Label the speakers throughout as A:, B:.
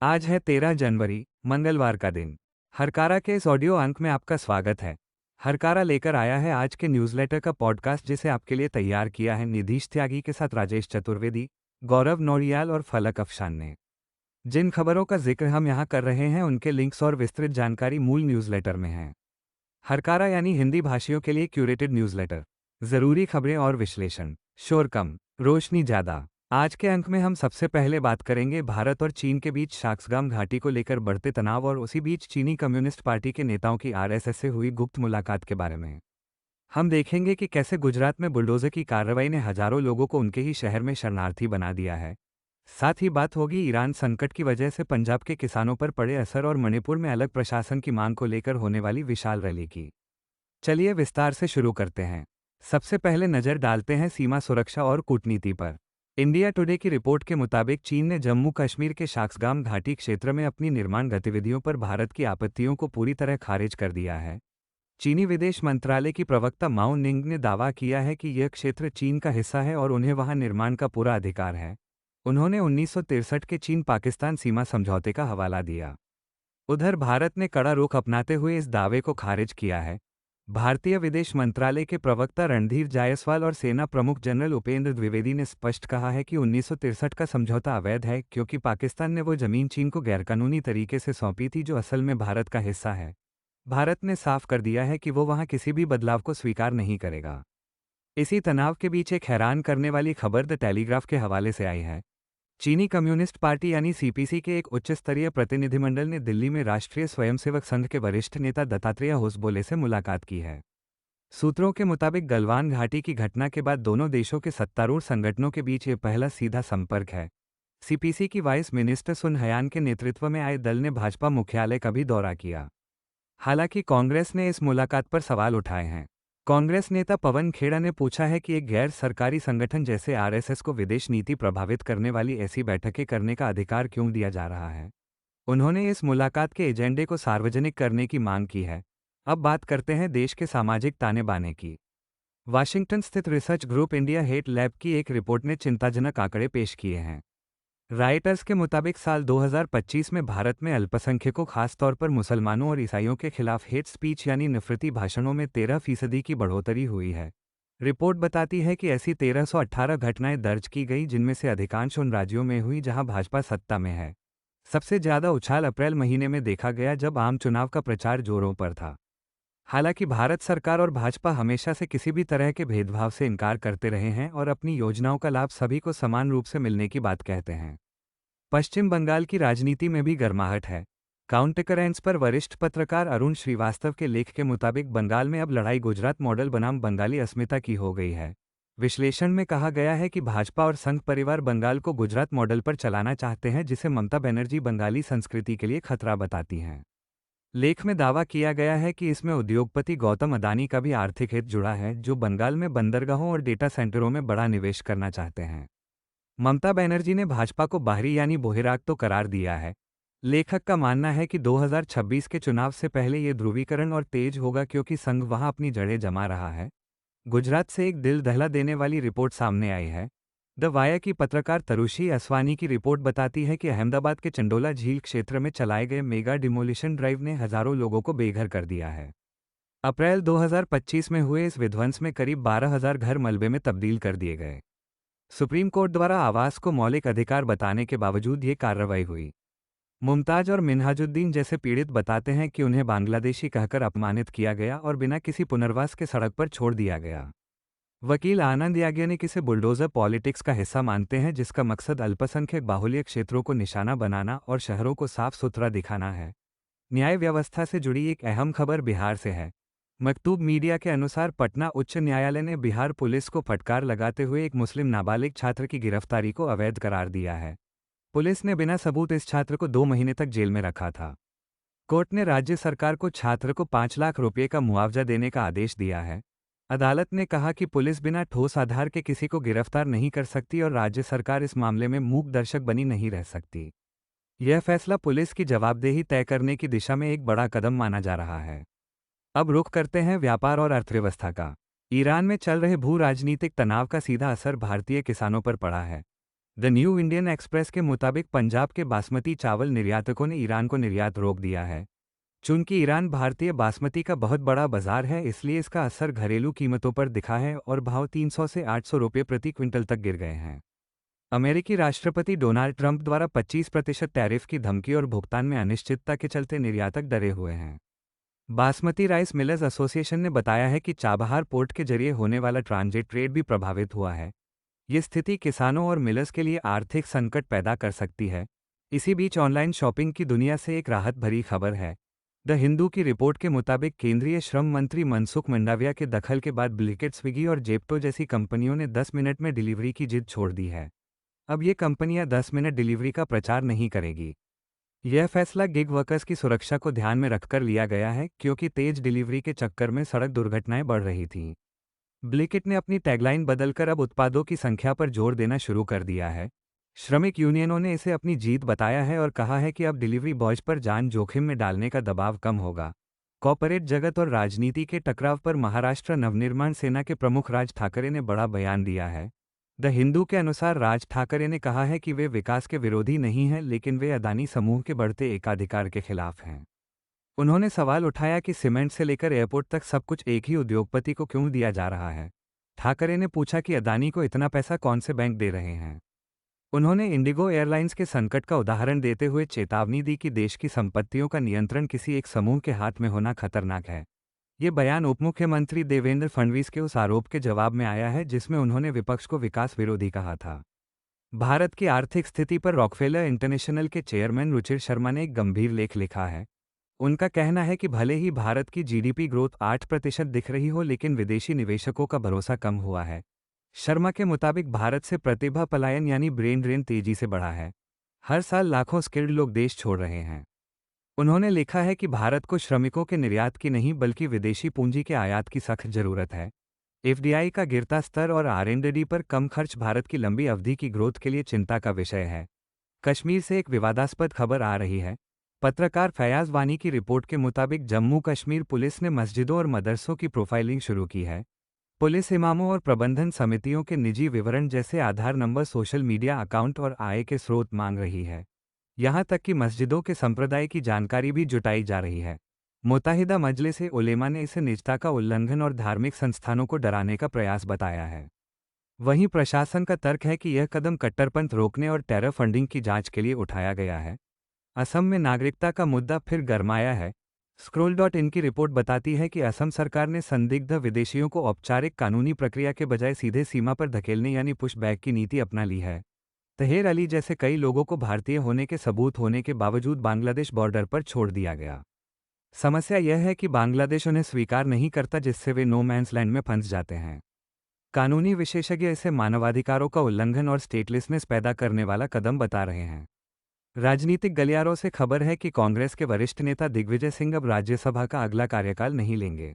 A: आज है 13 जनवरी, मंगलवार का दिन। हरकारा के इस ऑडियो अंक में आपका स्वागत है। हरकारा लेकर आया है आज के न्यूज़लेटर का पॉडकास्ट, जिसे आपके लिए तैयार किया है निधीश त्यागी के साथ राजेश चतुर्वेदी, गौरव नौरियाल और फलक अफशान ने। जिन खबरों का जिक्र हम यहाँ कर रहे हैं उनके लिंक्स और विस्तृत जानकारी मूल न्यूज़लेटर में है। हरकारा यानी हिंदी भाषियों के लिए क्यूरेटेड न्यूज़लेटर। ज़रूरी खबरें और विश्लेषण, शोर कम, रोशनी ज़्यादा। आज के अंक में हम सबसे पहले बात करेंगे भारत और चीन के बीच शाक्सगाम घाटी को लेकर बढ़ते तनाव और उसी बीच चीनी कम्युनिस्ट पार्टी के नेताओं की आरएसएस से हुई गुप्त मुलाकात के बारे में। हम देखेंगे कि कैसे गुजरात में बुलडोजर की कार्रवाई ने हजारों लोगों को उनके ही शहर में शरणार्थी बना दिया है। साथ ही बात होगी ईरान संकट की वजह से पंजाब के किसानों पर पड़े असर और मणिपुर में अलग प्रशासन की मांग को लेकर होने वाली विशाल रैली की। चलिए विस्तार से शुरू करते हैं। सबसे पहले नजर डालते हैं सीमा सुरक्षा और कूटनीति पर। इंडिया टुडे की रिपोर्ट के मुताबिक चीन ने जम्मू कश्मीर के शाक्सगाम घाटी क्षेत्र में अपनी निर्माण गतिविधियों पर भारत की आपत्तियों को पूरी तरह खारिज कर दिया है। चीनी विदेश मंत्रालय की प्रवक्ता माओ निंग ने दावा किया है कि यह क्षेत्र चीन का हिस्सा है और उन्हें वहां निर्माण का पूरा अधिकार है। उन्होंने 1963 के चीन पाकिस्तान सीमा समझौते का हवाला दिया। उधर भारत ने कड़ा रुख अपनाते हुए इस दावे को खारिज किया है। भारतीय विदेश मंत्रालय के प्रवक्ता रणधीर जायसवाल और सेना प्रमुख जनरल उपेंद्र द्विवेदी ने स्पष्ट कहा है कि 1963 का समझौता अवैध है, क्योंकि पाकिस्तान ने वो जमीन चीन को गैरकानूनी तरीके से सौंपी थी जो असल में भारत का हिस्सा है। भारत ने साफ कर दिया है कि वो वहां किसी भी बदलाव को स्वीकार नहीं करेगा। इसी तनाव के बीच एक हैरान करने वाली खबर द टेलीग्राफ के हवाले से आई है। चीनी कम्युनिस्ट पार्टी यानी सीपीसी के एक उच्च स्तरीय प्रतिनिधिमंडल ने दिल्ली में राष्ट्रीय स्वयंसेवक संघ के वरिष्ठ नेता दत्तात्रेय होसबोले से मुलाकात की है। सूत्रों के मुताबिक गलवान घाटी की घटना के बाद दोनों देशों के सत्तारूढ़ संगठनों के बीच ये पहला सीधा संपर्क है। सीपीसी की वाइस मिनिस्टर सुन हयान के नेतृत्व में आए दल ने भाजपा मुख्यालय का भी दौरा किया। हालांकि कांग्रेस ने इस मुलाकात पर सवाल उठाए हैं। कांग्रेस नेता पवन खेड़ा ने पूछा है कि एक गैर सरकारी संगठन जैसे आरएसएस को विदेश नीति प्रभावित करने वाली ऐसी बैठकें करने का अधिकार क्यों दिया जा रहा है। उन्होंने इस मुलाकात के एजेंडे को सार्वजनिक करने की मांग की है। अब बात करते हैं देश के सामाजिक ताने बाने की। वाशिंगटन स्थित research group India hate lab की एक रिपोर्ट ने चिंताजनक आंकड़े पेश किए हैं। राइटर्स के मुताबिक साल 2025 में भारत में अल्पसंख्यकों, खासतौर पर मुसलमानों और ईसाइयों के खिलाफ हेट स्पीच यानी नफरती भाषणों में 13% की बढ़ोतरी हुई है। रिपोर्ट बताती है कि ऐसी 1318 घटनाएं दर्ज की गई, जिनमें से अधिकांश उन राज्यों में हुई जहां भाजपा सत्ता में है। सबसे ज्यादा उछाल अप्रैल महीने में देखा गया, जब आम चुनाव का प्रचार जोरों पर था। हालांकि भारत सरकार और भाजपा हमेशा से किसी भी तरह के भेदभाव से इनकार करते रहे हैं और अपनी योजनाओं का लाभ सभी को समान रूप से मिलने की बात कहते हैं। पश्चिम बंगाल की राजनीति में भी गर्माहट है। काउंटकरेंस पर वरिष्ठ पत्रकार अरुण श्रीवास्तव के लेख के मुताबिक बंगाल में अब लड़ाई गुजरात मॉडल बनाम बंगाली अस्मिता की हो गई है। विश्लेषण में कहा गया है कि भाजपा और संघ परिवार बंगाल को गुजरात मॉडल पर चलाना चाहते हैं, जिसे ममता बनर्जी बंगाली संस्कृति के लिए खतरा बताती हैं। लेख में दावा किया गया है कि इसमें उद्योगपति गौतम अदानी का भी आर्थिक हित जुड़ा है, जो बंगाल में बंदरगाहों और डेटा सेंटरों में बड़ा निवेश करना चाहते हैं। ममता बनर्जी ने भाजपा को बाहरी यानी बोहिराग तो करार दिया है। लेखक का मानना है कि 2026 के चुनाव से पहले ये ध्रुवीकरण और तेज होगा, क्योंकि संघ वहां अपनी जड़ें जमा रहा है। गुजरात से एक दिल दहला देने वाली रिपोर्ट सामने आई है। द वाया की पत्रकार तरुषी असवानी की रिपोर्ट बताती है कि अहमदाबाद के चंडोला झील क्षेत्र में चलाए गए मेगा डिमोलिशन ड्राइव ने हजारों लोगों को बेघर कर दिया है। अप्रैल 2025 में हुए इस विध्वंस में करीब 12,000 घर मलबे में तब्दील कर दिए गए। सुप्रीम कोर्ट द्वारा आवास को मौलिक अधिकार बताने के बावजूद ये कार्रवाई हुई। मुमताज और मिन्हाजुद्दीन जैसे पीड़ित बताते हैं कि उन्हें बांग्लादेशी कहकर अपमानित किया गया और बिना किसी पुनर्वास के सड़क पर छोड़ दिया गया। वकील आनंद याज्ञनिक इसे बुलडोजर पॉलिटिक्स का हिस्सा मानते हैं, जिसका मकसद अल्पसंख्यक बाहुल्य क्षेत्रों को निशाना बनाना और शहरों को साफ सुथरा दिखाना है। न्याय व्यवस्था से जुड़ी एक अहम खबर बिहार से है। मकतूब मीडिया के अनुसार पटना उच्च न्यायालय ने बिहार पुलिस को फटकार लगाते हुए एक मुस्लिम नाबालिग छात्र की गिरफ्तारी को अवैध करार दिया है। पुलिस ने बिना सबूत इस छात्र को 2 महीने तक जेल में रखा था। कोर्ट ने राज्य सरकार को छात्र को 5 लाख रुपये का मुआवजा देने का आदेश दिया है। अदालत ने कहा कि पुलिस बिना ठोस आधार के किसी को गिरफ्तार नहीं कर सकती और राज्य सरकार इस मामले में मूक दर्शक बनी नहीं रह सकती। यह फैसला पुलिस की जवाबदेही तय करने की दिशा में एक बड़ा कदम माना जा रहा है। अब रुख करते हैं व्यापार और अर्थव्यवस्था का। ईरान में चल रहे भू राजनीतिक तनाव का सीधा असर भारतीय किसानों पर पड़ा है। द न्यू इंडियन एक्सप्रेस के मुताबिक पंजाब के बासमती चावल निर्यातकों ने ईरान को निर्यात रोक दिया है। चूंकि ईरान भारतीय बासमती का बहुत बड़ा बाजार है, इसलिए इसका असर घरेलू कीमतों पर दिखा है और भाव 300 से 800 रुपये प्रति क्विंटल तक गिर गए हैं। अमेरिकी राष्ट्रपति डोनाल्ड ट्रंप द्वारा 25% टैरिफ की धमकी और भुगतान में अनिश्चितता के चलते निर्यातक डरे हुए हैं। बासमती राइस मिलर्स एसोसिएशन ने बताया है कि चाबहार पोर्ट के जरिए होने वाला ट्रांजिट ट्रेड भी प्रभावित हुआ है। ये स्थिति किसानों और मिलर्स के लिए आर्थिक संकट पैदा कर सकती है। इसी बीच ऑनलाइन शॉपिंग की दुनिया से एक राहत भरी खबर है। द हिंदू की रिपोर्ट के मुताबिक केंद्रीय श्रम मंत्री मनसुख मंडाविया के दखल के बाद ब्लिंकिट, स्विगी और जेप्टो जैसी कंपनियों ने 10 मिनट में डिलीवरी की जिद छोड़ दी है। अब ये कंपनियां 10 मिनट डिलीवरी का प्रचार नहीं करेगी। यह फैसला गिग वर्कर्स की सुरक्षा को ध्यान में रखकर लिया गया है, क्योंकि तेज डिलीवरी के चक्कर में सड़क दुर्घटनाएं बढ़ रही थीं। ब्लिंकिट ने अपनी टैगलाइन बदलकर अब उत्पादों की संख्या पर जोर देना शुरू कर दिया है। श्रमिक यूनियनों ने इसे अपनी जीत बताया है और कहा है कि अब डिलीवरी बॉयज पर जान जोखिम में डालने का दबाव कम होगा। कॉर्पोरेट जगत और राजनीति के टकराव पर महाराष्ट्र नवनिर्माण सेना के प्रमुख राज ठाकरे ने बड़ा बयान दिया है। द हिंदू के अनुसार राज ठाकरे ने कहा है कि वे विकास के विरोधी नहीं हैं, लेकिन वे अदानी समूह के बढ़ते एकाधिकार के खिलाफ हैं। उन्होंने सवाल उठाया कि सीमेंट से लेकर एयरपोर्ट तक सब कुछ एक ही उद्योगपति को क्यों दिया जा रहा है। ठाकरे ने पूछा कि अदानी को इतना पैसा कौन से बैंक दे रहे हैं। उन्होंने इंडिगो एयरलाइंस के संकट का उदाहरण देते हुए चेतावनी दी कि देश की संपत्तियों का नियंत्रण किसी एक समूह के हाथ में होना खतरनाक है। ये बयान उपमुख्यमंत्री देवेंद्र फडणवीस के उस आरोप के जवाब में आया है जिसमें उन्होंने विपक्ष को विकास विरोधी कहा था। भारत की आर्थिक स्थिति पर रॉकफेलर इंटरनेशनल के चेयरमैन रुचिर शर्मा ने एक गंभीर लेख लिखा है। उनका कहना है कि भले ही भारत की जीडीपी ग्रोथ 8% दिख रही हो, लेकिन विदेशी निवेशकों का भरोसा कम हुआ है। शर्मा के मुताबिक भारत से प्रतिभा पलायन यानी ब्रेन ड्रेन तेजी से बढ़ा है। हर साल लाखों स्किल्ड लोग देश छोड़ रहे हैं। उन्होंने लिखा है कि भारत को श्रमिकों के निर्यात की नहीं बल्कि विदेशी पूंजी के आयात की सख्त जरूरत है। एफडीआई का गिरता स्तर और आरएंडडी पर कम खर्च भारत की लंबी अवधि की ग्रोथ के लिए चिंता का विषय है। कश्मीर से एक विवादास्पद खबर आ रही है। पत्रकार फयाज वानी की रिपोर्ट के मुताबिक जम्मू कश्मीर पुलिस ने मस्जिदों और मदरसों की प्रोफाइलिंग शुरू की है। पुलिस इमामों और प्रबंधन समितियों के निजी विवरण जैसे आधार नंबर, सोशल मीडिया अकाउंट और आय के स्रोत मांग रही है। यहाँ तक कि मस्जिदों के संप्रदाय की जानकारी भी जुटाई जा रही है। मुत्तहिदा मजलिस ए उलेमा ने इसे निजता का उल्लंघन और धार्मिक संस्थानों को डराने का प्रयास बताया है। वहीं प्रशासन का तर्क है कि यह कदम कट्टरपंथ रोकने और टेरर फंडिंग की जांच के लिए उठाया गया है। असम में नागरिकता का मुद्दा फिर गरमाया है। स्क्रोल.इन की रिपोर्ट बताती है कि असम सरकार ने संदिग्ध विदेशियों को औपचारिक कानूनी प्रक्रिया के बजाय सीधे सीमा पर धकेलने यानी पुश बैक की नीति अपना ली है। तहेर अली जैसे कई लोगों को भारतीय होने के सबूत होने के बावजूद बांग्लादेश बॉर्डर पर छोड़ दिया गया। समस्या यह है कि बांग्लादेश उन्हें स्वीकार नहीं करता, जिससे वे नो मैंस लैंड में फंस जाते हैं। कानूनी विशेषज्ञ इसे मानवाधिकारों का उल्लंघन और स्टेटलेसनेस पैदा करने वाला कदम बता रहे हैं। राजनीतिक गलियारों से खबर है कि कांग्रेस के वरिष्ठ नेता दिग्विजय सिंह अब राज्यसभा का अगला कार्यकाल नहीं लेंगे।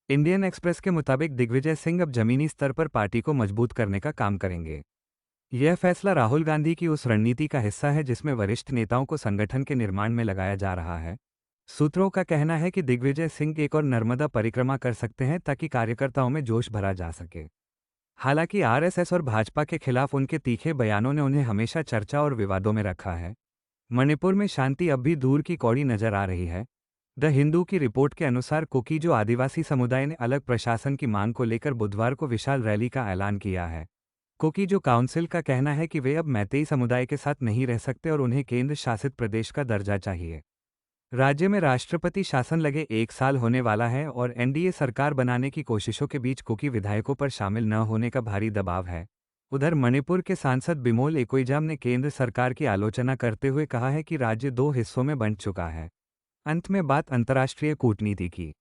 A: इंडियन एक्सप्रेस के मुताबिक दिग्विजय सिंह अब जमीनी स्तर पर पार्टी को मजबूत करने का काम करेंगे। यह फैसला राहुल गांधी की उस रणनीति का हिस्सा है जिसमें वरिष्ठ नेताओं को संगठन के निर्माण में लगाया जा रहा है। सूत्रों का कहना है कि दिग्विजय सिंह एक और नर्मदा परिक्रमा कर सकते हैं ताकि कार्यकर्ताओं में जोश भरा जा सके। हालांकि आरएसएस और भाजपा के खिलाफ उनके तीखे बयानों ने उन्हें हमेशा चर्चा और विवादों में रखा है। मणिपुर में शांति अब भी दूर की कौड़ी नजर आ रही है। द हिंदू की रिपोर्ट के अनुसार कुकी जो आदिवासी समुदाय ने अलग प्रशासन की मांग को लेकर बुधवार को विशाल रैली का ऐलान किया है। कुकी जो काउंसिल का कहना है कि वे अब मैतेई समुदाय के साथ नहीं रह सकते और उन्हें केंद्र शासित प्रदेश का दर्जा चाहिए। राज्य में राष्ट्रपति शासन लगे 1 साल होने वाला है और एनडीए सरकार बनाने की कोशिशों के बीच कुकी विधायकों पर शामिल न होने का भारी दबाव है। उधर मणिपुर के सांसद बिमोल एकोइजाम ने केंद्र सरकार की आलोचना करते हुए कहा है कि राज्य 2 हिस्सों में बंट चुका है। अंत में बात अंतर्राष्ट्रीय कूटनीति की।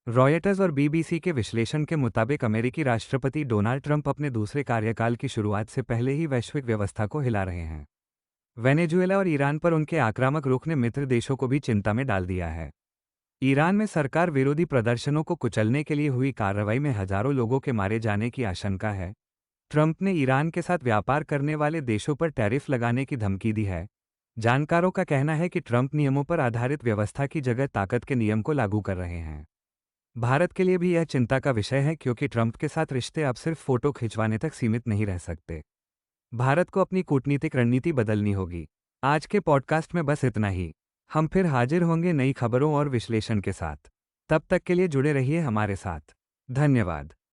A: रॉयटर्स और बीबीसी के विश्लेषण के मुताबिक अमेरिकी राष्ट्रपति डोनाल्ड ट्रंप अपने दूसरे कार्यकाल की शुरुआत से पहले ही वैश्विक व्यवस्था को हिला रहे हैं। वेनेजुएला और ईरान पर उनके आक्रामक रुख ने मित्र देशों को भी चिंता में डाल दिया है। ईरान में सरकार विरोधी प्रदर्शनों को कुचलने के लिए हुई कार्रवाई में हजारों लोगों के मारे जाने की आशंका है। ट्रंप ने ईरान के साथ व्यापार करने वाले देशों पर टैरिफ लगाने की धमकी दी है। जानकारों का कहना है कि ट्रंप नियमों पर आधारित व्यवस्था की जगह ताकत के नियम को लागू कर रहे हैं। भारत के लिए भी यह चिंता का विषय है, क्योंकि ट्रंप के साथ रिश्ते अब सिर्फ फोटो खिंचवाने तक सीमित नहीं रह सकते। भारत को अपनी कूटनीतिक रणनीति बदलनी होगी। आज के पॉडकास्ट में बस इतना ही। हम फिर हाजिर होंगे नई खबरों और विश्लेषण के साथ। तब तक के लिए जुड़े रहिए हमारे साथ। धन्यवाद।